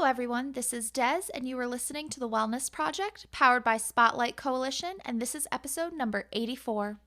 Hello, everyone. This is Des, and you are listening to The Wellness Project, powered by Spotlight Coalition, and this is episode number 84.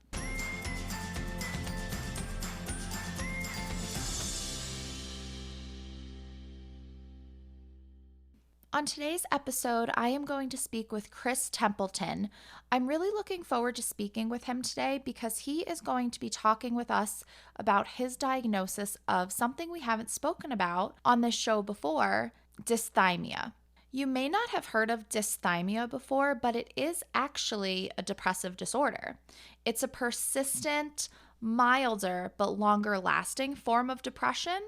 On today's episode, I am going to speak with Chris Templeton. I'm really looking forward to speaking with him today because he is going to be talking with us about his diagnosis of something we haven't spoken about on this show before, dysthymia. You may not have heard of dysthymia before, but it is actually a depressive disorder. It's a persistent, milder, but longer lasting form of depression.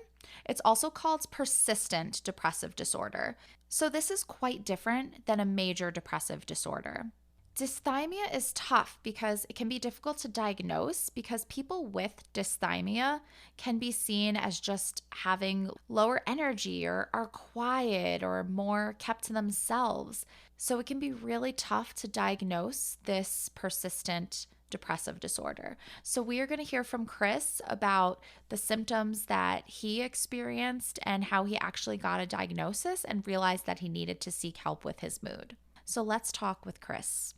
It's also called persistent depressive disorder. So, this is quite different than a major depressive disorder. Dysthymia is tough because it can be difficult to diagnose because people with dysthymia can be seen as just having lower energy or are quiet or more kept to themselves. So it can be really tough to diagnose this persistent depressive disorder. So we are going to hear from Chris about the symptoms that he experienced and how he actually got a diagnosis and realized that he needed to seek help with his mood. So let's talk with Chris.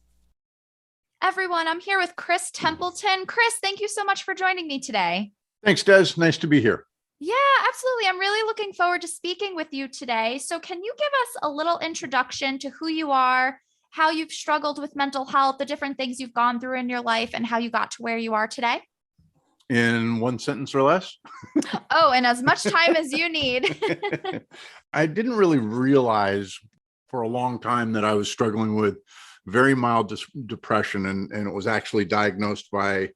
Everyone, I'm here with Chris Templeton. Chris, thank you so much for joining me today. Thanks, Des. Nice to be here. Yeah, absolutely. I'm really looking forward to speaking with you today. So, can you give us a little introduction to who you are, how you've struggled with mental health, the different things you've gone through in your life, and how you got to where you are today? In one sentence or less? Oh, and as much time as you need. I didn't really realize for a long time that I was struggling with very mild depression, and it was actually diagnosed by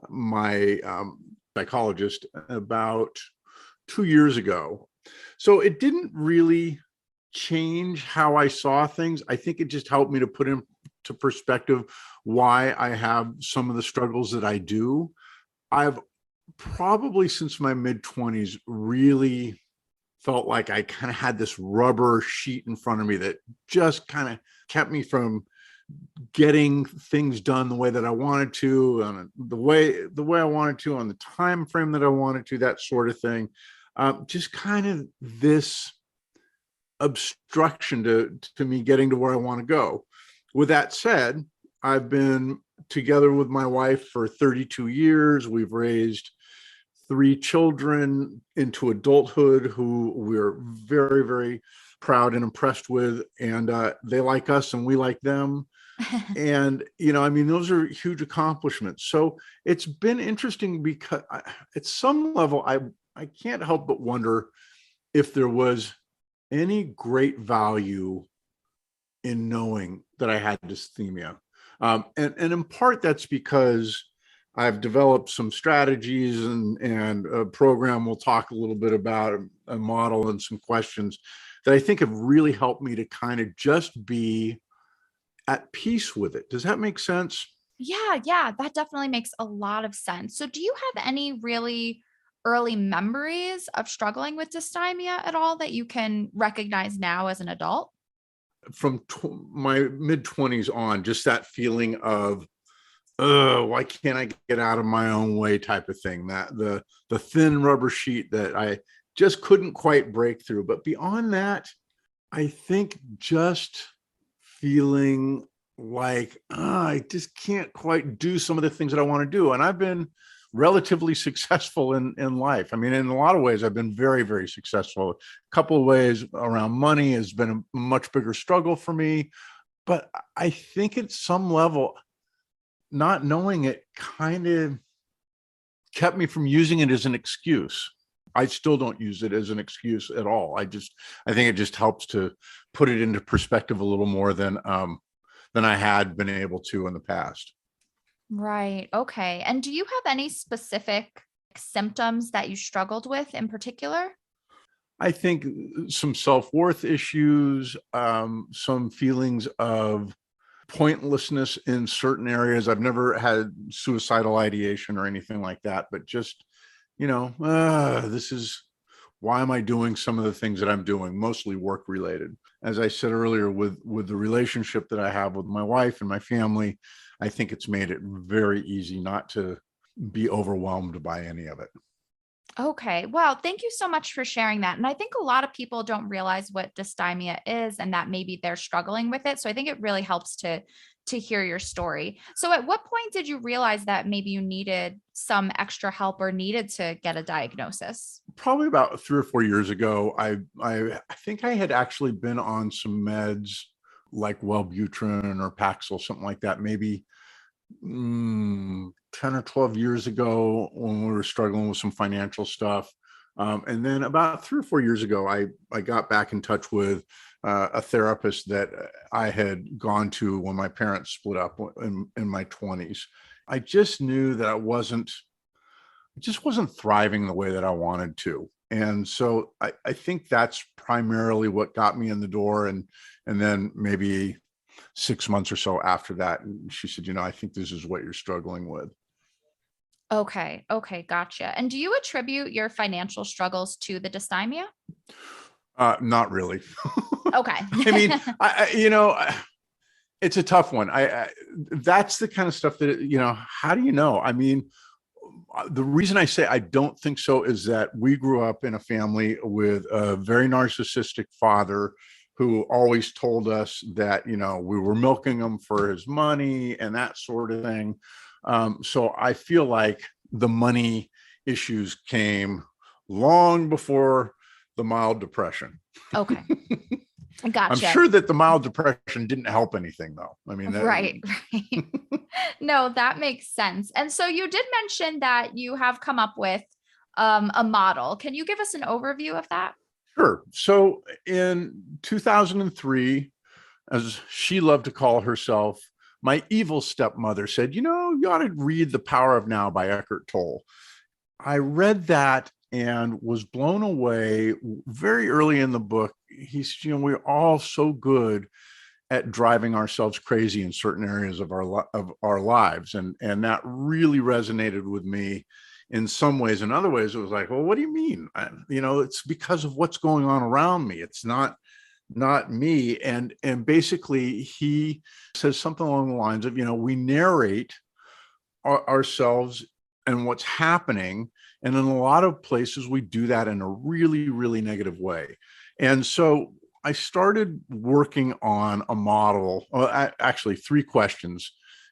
my psychologist about 2 years ago. So it didn't really change how I saw things. I think it just helped me to put into perspective why I have some of the struggles that I do. I've probably since my mid-20s really felt like I kind of had this rubber sheet in front of me that just kind of kept me from getting things done the way that I wanted to, and the way I wanted to, on the time frame that I wanted to, that sort of thing. Just kind of this obstruction to me getting to where I want to go. With that said, I've been together with my wife for 32 years. We've raised 3 children into adulthood who we're very, very proud and impressed with. And they like us and we like them. And, those are huge accomplishments. So it's been interesting because at some level, I can't help but wonder if there was any great value in knowing that I had dysthymia. And in part, that's because I've developed some strategies and a program we'll talk a little bit about, a model and some questions that I think have really helped me to kind of just be at peace with it. Does that make sense? Yeah, that definitely makes a lot of sense. So, do you have any really early memories of struggling with dysthymia at all that you can recognize now as an adult? From my mid-20s on, just that feeling of, why can't I get out of my own way type of thing, that the thin rubber sheet that I just couldn't quite break through. But beyond that, I think just feeling like I just can't quite do some of the things that I want to do. And I've been relatively successful in life. I mean, in a lot of ways, I've been very, very successful. A couple of ways around money has been a much bigger struggle for me. But I think at some level, not knowing it kind of kept me from using it as an excuse. I still don't use it as an excuse at all. I think it just helps to put it into perspective a little more than I had been able to in the past. Right. Okay. And do you have any specific symptoms that you struggled with in particular? I think some self-worth issues, some feelings of pointlessness in certain areas. I've never had suicidal ideation or anything like that, but just, this is why am I doing some of the things that I'm doing, mostly work related. As I said earlier, with the relationship that I have with my wife and my family, I think it's made it very easy not to be overwhelmed by any of it. Okay. Well, thank you so much for sharing that. And I think a lot of people don't realize what dysthymia is and that maybe they're struggling with it. So I think it really helps to hear your story. So at what point did you realize that maybe you needed some extra help or needed to get a diagnosis? Probably about 3 or 4 years ago, I think I had actually been on some meds like Wellbutrin or Paxil, something like that, maybe 10 or 12 years ago when we were struggling with some financial stuff. And then about 3 or 4 years ago, I got back in touch with a therapist that I had gone to when my parents split up in my 20s. I just knew that it just wasn't thriving the way that I wanted to. And so I think that's primarily what got me in the door. And then maybe 6 months or so after that, she said, I think this is what you're struggling with. Okay. Okay. Gotcha. And do you attribute your financial struggles to the dysthymia? Not really. Okay. I mean, it's a tough one. That's the kind of stuff that, how do you know? I mean, the reason I say I don't think so is that we grew up in a family with a very narcissistic father who always told us that, we were milking him for his money and that sort of thing. So I feel like the money issues came long before the mild depression. Okay. I'm Gotcha. sure that the mild depression didn't help anything, though. I mean, Right, right. No, that makes sense. And so you did mention that you have come up with a model. Can you give us an overview of that? sure. So in 2003, as she loved to call herself, my evil stepmother said, you ought to read The Power of Now by Eckhart Tolle. I read that and was blown away very early in the book. He's, we're all so good at driving ourselves crazy in certain areas of our lives, and that really resonated with me in some ways. In other ways, it was like, well, what do you mean? It's because of what's going on around me. It's not me. And basically, he says something along the lines of, we narrate ourselves and what's happening. And in a lot of places, we do that in a really, really negative way. And so I started working on a model. Well, actually, 3 questions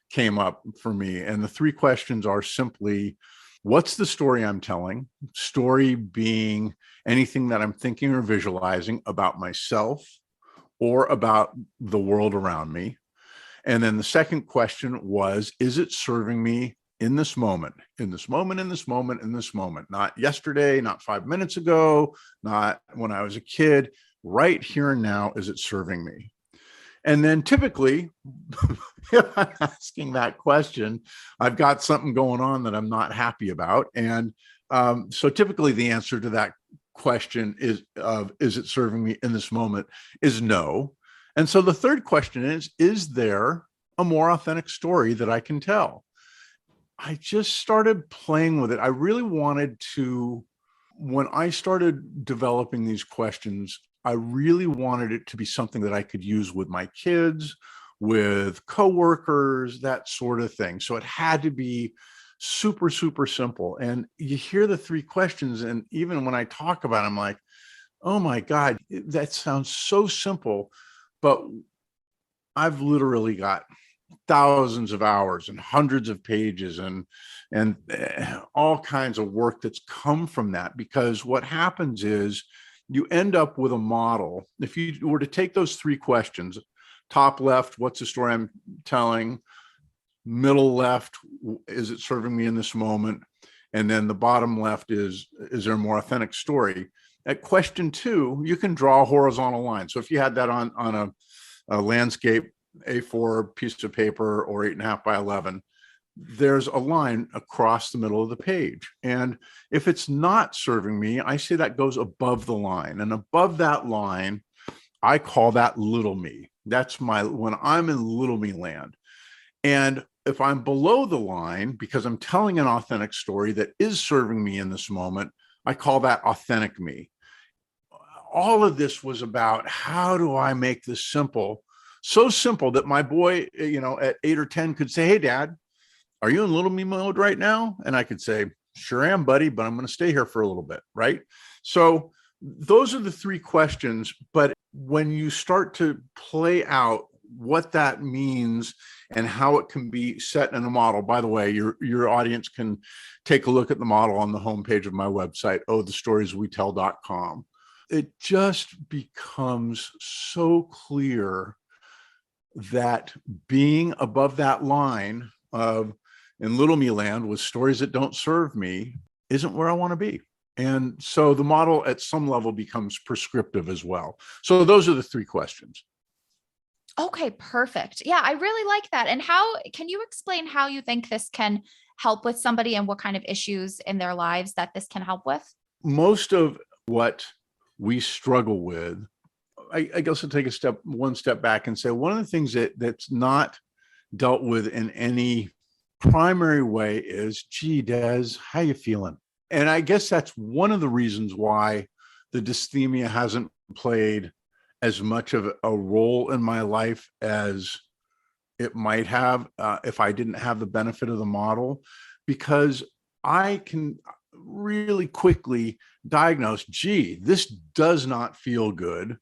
came up for me. And the 3 questions are simply, what's the story I'm telling? Story being anything that I'm thinking or visualizing about myself or about the world around me. And then the second question was, is it serving me in this moment, in this moment, in this moment, in this moment, not yesterday, not 5 minutes ago, not when I was a kid, right here and now, is it serving me? And then typically, if I'm asking that question, I've got something going on that I'm not happy about. And so typically the answer to that question is it serving me in this moment, is no. And so the third question is there a more authentic story that I can tell? I just started playing with it. I really wanted to, when I started developing these questions, I really wanted it to be something that I could use with my kids, with coworkers, that sort of thing. So it had to be super, super simple. And you hear the 3 questions, and even when I talk about it, I'm like, oh my God, that sounds so simple. But I've literally got thousands of hours and hundreds of pages and all kinds of work that's come from that, because what happens is you end up with a model. If you were to take those 3 questions, top left, what's the story I'm telling? Middle left, is it serving me in this moment? And then the bottom left is there a more authentic story? At question 2, you can draw a horizontal line. So if you had that on a landscape A4 piece of paper or 8.5 by 11, there's a line across the middle of the page. And if it's not serving me, I say that goes above the line. And above that line, I call that little me. That's when I'm in little me land. And if I'm below the line, because I'm telling an authentic story that is serving me in this moment, I call that authentic me. All of this was about, how do I make this simple? So simple that my boy, at 8 or 10 could say, hey, Dad, are you in little me mode right now? And I could say, Sure am, buddy, but I'm going to stay here for a little bit, right? So those are the three questions. But when you start to play out what that means and how it can be set in a model, by the way, your audience can take a look at the model on the homepage of my website, ohthestorieswetell.com. It just becomes so clear that being above that line of in little me land with stories that don't serve me isn't where I want to be. And so the model at some level becomes prescriptive as well. So those are the three questions. Okay, perfect. Yeah, I really like that. And how can you explain how you think this can help with somebody and what kind of issues in their lives that this can help with? Most of what we struggle with, I guess I'll take one step back and say one of the things that's not dealt with in any primary way is, gee, Des, how you feeling? And I guess that's one of the reasons why the dysthemia hasn't played as much of a role in my life as it might have if I didn't have the benefit of the model, because I can really quickly diagnose, gee, this does not feel good.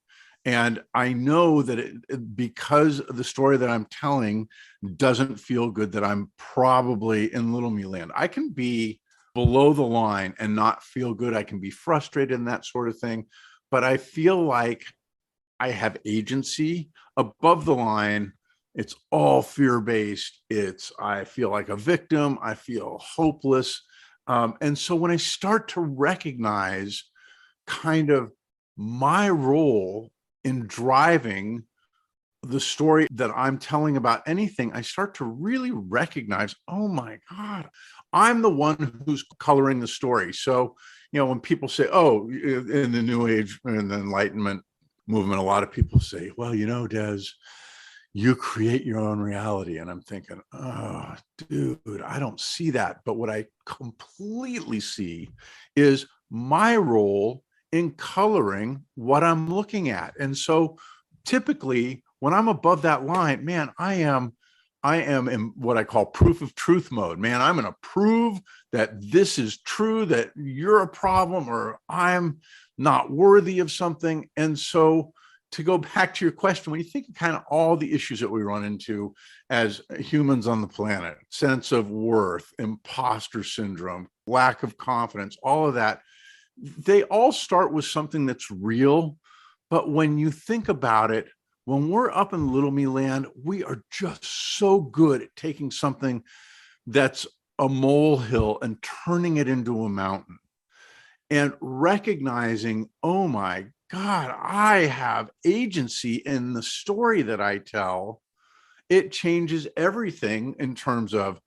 And I know that because the story that I'm telling doesn't feel good, that I'm probably in little me land. I can be below the line and not feel good. I can be frustrated and that sort of thing. But I feel like I have agency. Above the line, it's all fear-based. I feel like a victim. I feel hopeless. And so when I start to recognize kind of my role in driving the story that I'm telling about anything, I start to really recognize, oh my God, I'm the one who's coloring the story. So, when people say, oh, in the New Age and the Enlightenment movement, a lot of people say, well, Des, you create your own reality. And I'm thinking, oh, dude, I don't see that. But what I completely see is my role in coloring what I'm looking at. And so typically when I'm above that line, man, I am in what I call proof of truth mode. Man, I'm going to prove that this is true, that you're a problem, or I'm not worthy of something. And so to go back to your question, when you think of kind of all the issues that we run into as humans on the planet, sense of worth, imposter syndrome, lack of confidence, all of that, they all start with something that's real. But when you think about it, when we're up in little me land, we are just so good at taking something that's a molehill and turning it into a mountain and recognizing, oh my God, I have agency in the story that I tell. It changes everything in terms of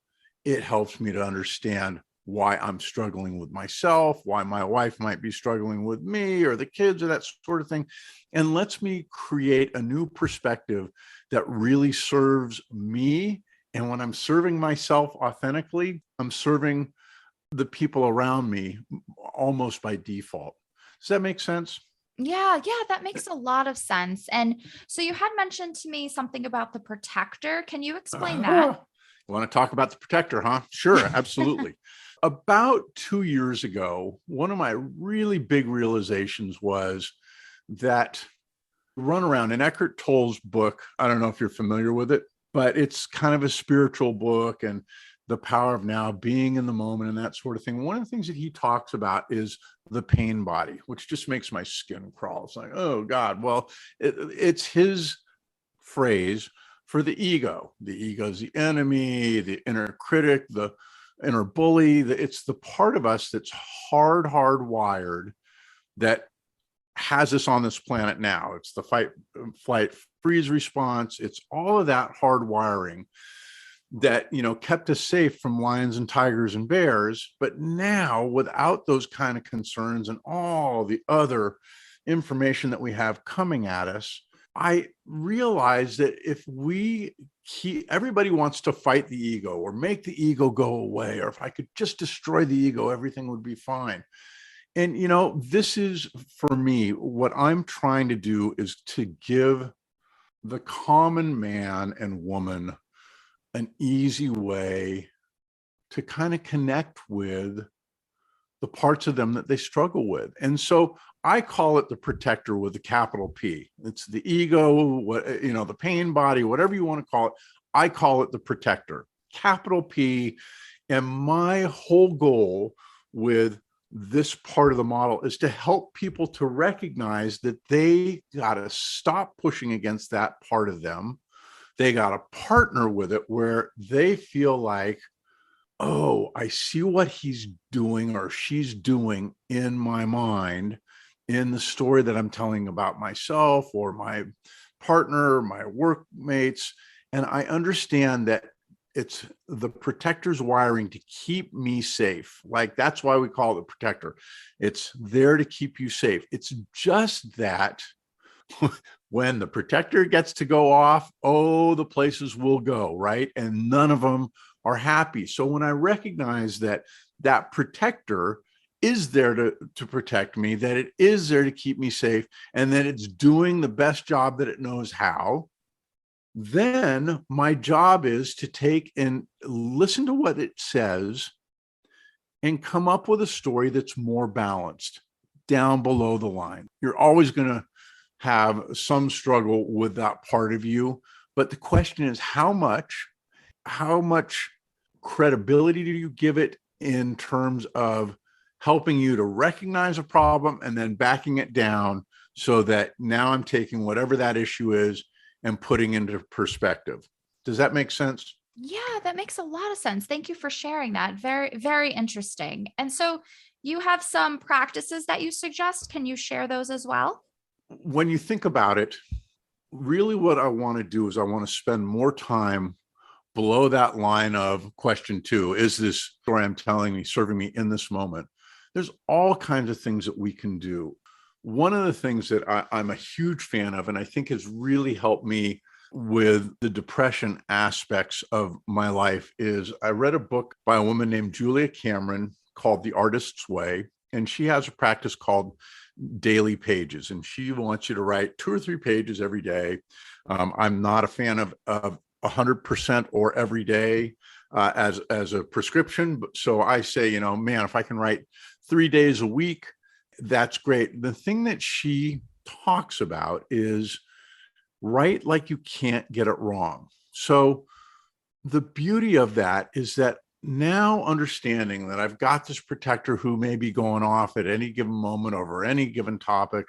it helps me to understand why I'm struggling with myself, why my wife might be struggling with me or the kids or that sort of thing, and lets me create a new perspective that really serves me. And when I'm serving myself authentically, I'm serving the people around me almost by default. Does that make sense? Yeah, that makes a lot of sense. And so you had mentioned to me something about the protector. Can you explain that? You want to talk about the protector, huh? Sure, absolutely. About 2 years ago, one of my really big realizations was that Runaround in Eckhart Tolle's book, I don't know if you're familiar with it, but it's kind of a spiritual book and the power of now, being in the moment and that sort of thing. One of the things that he talks about is the pain body, which just makes my skin crawl. It's like, oh God, well, it's his phrase for the ego. The ego is the enemy, the inner critic, the inner bully. It's the part of us that's hardwired that has us on this planet now. It's the fight, flight, freeze response. It's all of that hard wiring that kept us safe from lions and tigers and bears. But now, without those kind of concerns and all the other information that we have coming at us, I realized that if we everybody wants to fight the ego or make the ego go away, or if I could just destroy the ego, everything would be fine. And this is, for me, what I'm trying to do is to give the common man and woman an easy way to kind of connect with the parts of them that they struggle with. And so I call it the protector with a capital P. It's the ego, what, you know, the pain body, whatever you want to call it. I call it the protector, capital P. And my whole goal with this part of the model is to help people to recognize that they got to stop pushing against that part of them. They got to partner with it where they feel like, oh, I see what he's doing or she's doing in my mind, in the story that I'm telling about myself or my partner, my workmates. And I understand that it's the protector's wiring to keep me safe. Like, that's why we call it the protector. It's there to keep you safe. It's just that when the protector gets to go off, oh, the places will go, right? And none of them are happy. So when I recognize that that protector is there to protect me, that it is there to keep me safe, and that it's doing the best job that it knows how, then my job is to take and listen to what it says and come up with a story that's more balanced down below the line. You're always going to have some struggle with that part of you, but the question is how much credibility do you give it in terms of helping you to recognize a problem and then backing it down so that now I'm taking whatever that issue is and putting into perspective. Does that make sense? Yeah, that makes a lot of sense. Thank you for sharing that. Very, very interesting. And so you have some practices that you suggest. Can you share those as well? When you think about it, really what I want to do is I want to spend more time below that line of question 2. Is this story I'm telling me serving me in this moment? There's all kinds of things that we can do. One of the things that I'm a huge fan of, and I think has really helped me with the depression aspects of my life, is I read a book by a woman named Julia Cameron called The Artist's Way. And she has a practice called daily pages. And she wants you to write 2 or 3 pages every day. I'm not a fan of 100% or every day as a prescription. So I say, you know, man, if I can write 3 days a week, that's great. The thing that she talks about is write like you can't get it wrong. So the beauty of that is that now understanding that I've got this protector who may be going off at any given moment over any given topic,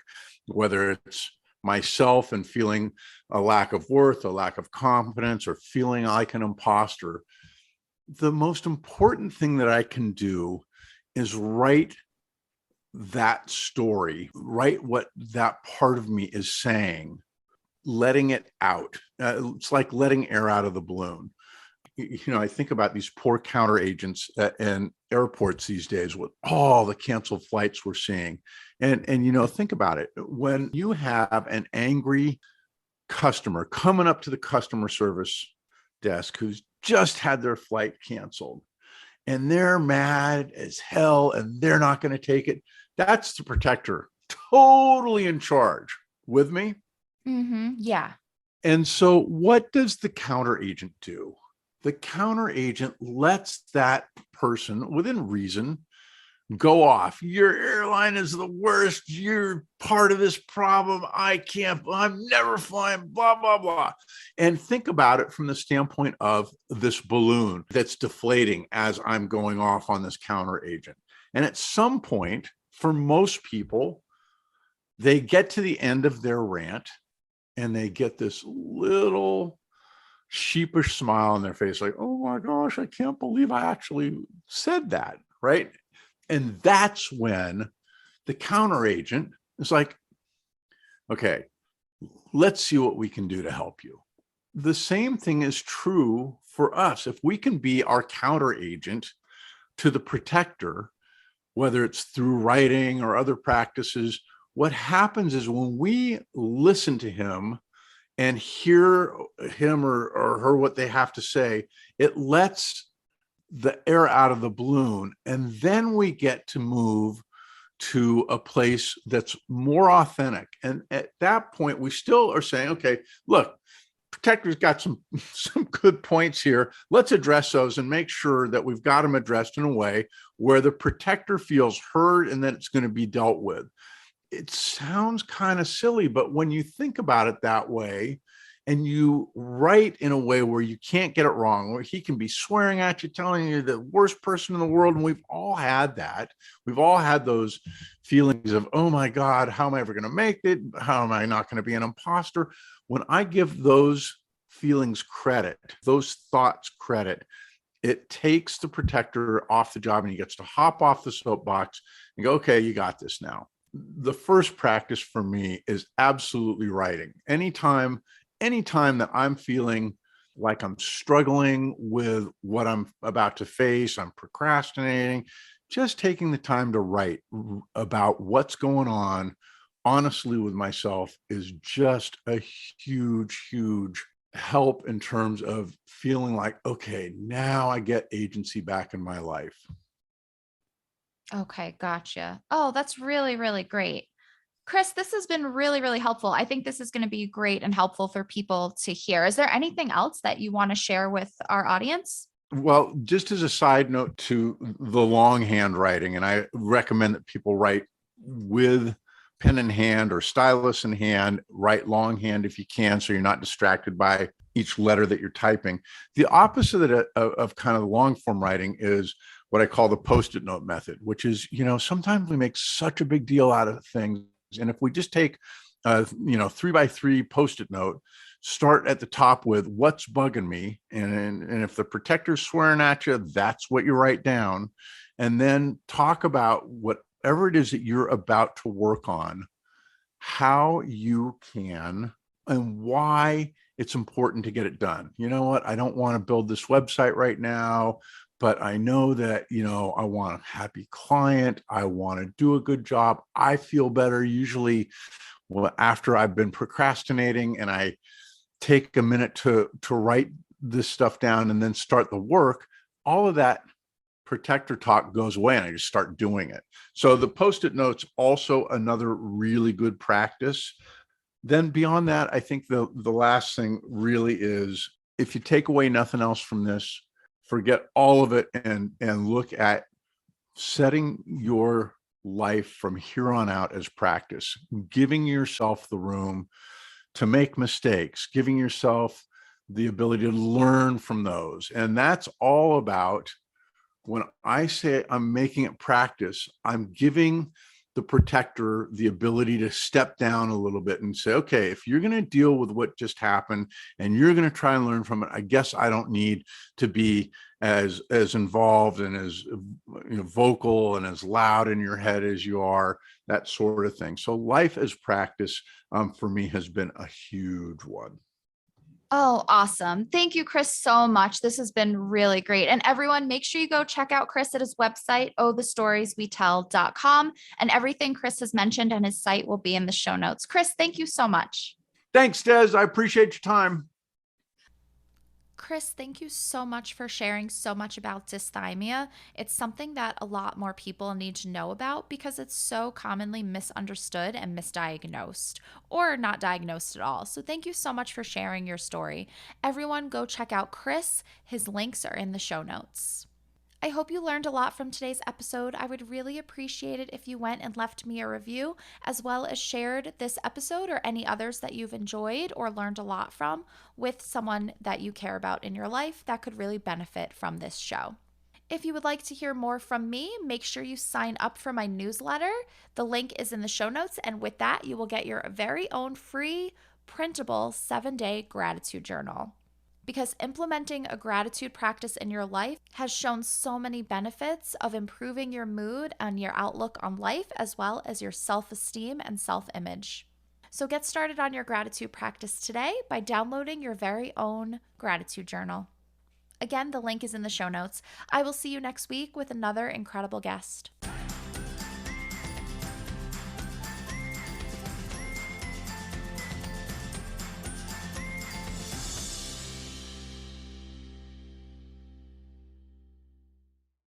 whether it's myself and feeling a lack of worth, a lack of confidence, or feeling like an imposter, the most important thing that I can do is write that story, write what that part of me is saying, letting it out. It's like letting air out of the balloon. You know, I think about these poor counter agents in airports these days with all the canceled flights we're seeing. And you know, think about it. When you have an angry customer coming up to the customer service desk who's just had their flight canceled and they're mad as hell and they're not going to take it, that's the protector totally in charge. With me? Mm-hmm. Yeah. And so what does the counter agent do? The counter agent lets that person within reason go off. Your airline is the worst. You're part of this problem. I'm never flying, blah, blah, blah. And think about it from the standpoint of this balloon that's deflating as I'm going off on this counter agent. And at some point, for most people, they get to the end of their rant and they get this little sheepish smile on their face, like, oh my gosh, I can't believe I actually said that, right? And that's when the counter agent is like, okay, let's see what we can do to help you. The same thing is true for us. If we can be our counter agent to the protector, whether it's through writing or other practices, what happens is when we listen to him and hear him or her what they have to say, it lets the air out of the balloon. And then we get to move to a place that's more authentic. And at that point, we still are saying, okay, look, Protector's got some good points here. Let's address those and make sure that we've got them addressed in a way where the protector feels heard and that it's going to be dealt with. It sounds kind of silly, but when you think about it that way, and you write in a way where you can't get it wrong, where he can be swearing at you, telling you the worst person in the world. And we've all had that. We've all had those feelings of, oh my God, how am I ever going to make it? How am I not going to be an imposter? When I give those feelings credit, those thoughts credit, it takes the protector off the job and he gets to hop off the soapbox and go, okay, you got this now. The first practice for me is absolutely writing. Anytime that I'm feeling like I'm struggling with what I'm about to face, I'm procrastinating, just taking the time to write about what's going on honestly with myself is just a huge help in terms of feeling like, okay, now I get agency back in my life. Okay, gotcha. Oh, that's really, really great. Chris, this has been really, really helpful. I think this is going to be great and helpful for people to hear. Is there anything else that you want to share with our audience? Well, just as a side note to the longhand writing, and I recommend that people write with pen in hand or stylus in hand, write longhand if you can, so you're not distracted by each letter that you're typing. The opposite of kind of long form writing is what I call the post-it note method, which is, sometimes we make such a big deal out of things. And if we just take a 3x3 post-it note, start at the top with what's bugging me. And if the protector's swearing at you, that's what you write down. And then talk about whatever it is that you're about to work on, how you can and why it's important to get it done. You know what? I don't want to build this website right now, but I know that, I want a happy client. I want to do a good job. I feel better usually after I've been procrastinating and I take a minute to write this stuff down and then start the work. All of that protector talk goes away and I just start doing it. So the post-it notes also another really good practice. Then beyond that, I think the last thing really is, if you take away nothing else from this, forget all of it and look at setting your life from here on out as practice, giving yourself the room to make mistakes, giving yourself the ability to learn from those. And that's all about, when I say I'm making it practice, I'm giving the protector the ability to step down a little bit and say, okay, if you're going to deal with what just happened and you're going to try and learn from it, I guess I don't need to be as involved and as vocal and as loud in your head as you are, that sort of thing. So life as practice for me has been a huge one. Oh, awesome. Thank you, Chris, so much. This has been really great. And everyone, make sure you go check out Chris at his website, ohthestorieswetell.com. And everything Chris has mentioned on his site will be in the show notes. Chris, thank you so much. Thanks, Des. I appreciate your time. Chris, thank you so much for sharing so much about dysthymia. It's something that a lot more people need to know about because it's so commonly misunderstood and misdiagnosed, or not diagnosed at all. So thank you so much for sharing your story. Everyone, go check out Chris. His links are in the show notes. I hope you learned a lot from today's episode. I would really appreciate it if you went and left me a review, as well as shared this episode or any others that you've enjoyed or learned a lot from with someone that you care about in your life that could really benefit from this show. If you would like to hear more from me, make sure you sign up for my newsletter. The link is in the show notes, and with that, you will get your very own free printable 7-day gratitude journal. Because implementing a gratitude practice in your life has shown so many benefits of improving your mood and your outlook on life, as well as your self-esteem and self-image. So get started on your gratitude practice today by downloading your very own gratitude journal. Again, the link is in the show notes. I will see you next week with another incredible guest.